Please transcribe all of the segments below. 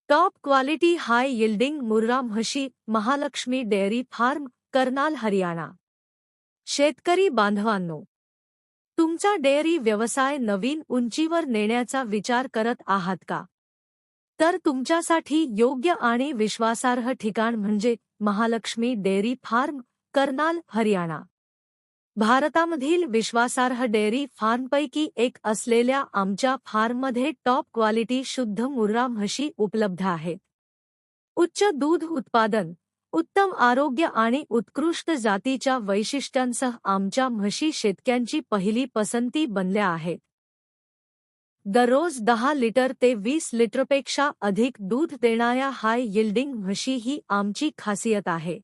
Top quality हाय yielding Murrah म्हशी Mahalakshmi dairy form Karnal Haryana. शेतकरी बांधवांनो, तुमचा डेअरी व्यवसाय नवीन उंचीवर नेण्याचा विचार करत आहात का? तर तुमच्यासाठी योग्य आणि विश्वासार्ह ठिकाण म्हणजे महालक्ष्मी डेअरी फार्म कर्नाल हरियाणा। भारतामधील विश्वासार्ह डेअरी फार्मपैकी एक असलेल्या आमच्या फार्ममध्ये टॉप क्वालिटी शुद्ध मुर्रा म्हशी उपलब्ध आहेत। उच्च दूध उत्पादन, उत्तम आरोग्य आणि उत्कृष्ट जातीच्या वैशिष्ट्यांसह आमच्या म्हशी शेतकऱ्यांची पहिली पसंती बनल्या आहेत। दररोज 10 लिटर ते 20 लिटरपेक्षा अधिक दूध देणाऱ्या हाय यील्डिंग म्हशी ही आमची खासियत आहे।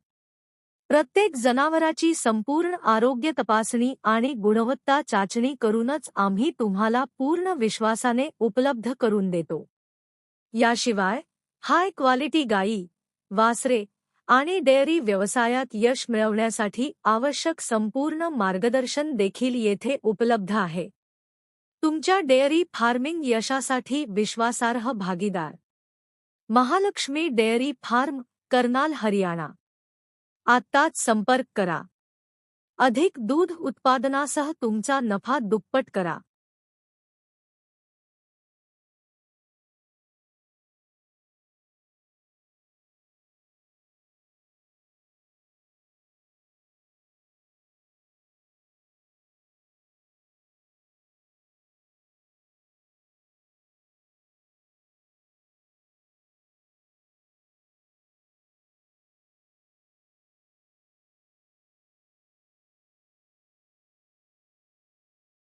प्रत्येक जनावराची संपूर्ण आरोग्य तपासणी आणि गुणवत्ता चाचणी करूनच आम्ही तुम्हाला पूर्ण विश्वासाने उपलब्ध करून देतो। याशिवाय हाय क्वालिटी गाई, वासरे आणि डेअरी व्यवसायात यश मिळवण्यासाठी आवश्यक संपूर्ण मार्गदर्शन देखील येथे उपलब्ध आहे। तुमच्या डेअरी फार्मिंग यशासाठी विश्वासार्ह भागीदार महालक्ष्मी डेअरी फार्म कर्नाल हरियाणा। आत्ताच संपर्क करा। अधिक दूध उत्पादनासह तुमचा नफा दुप्पट करा।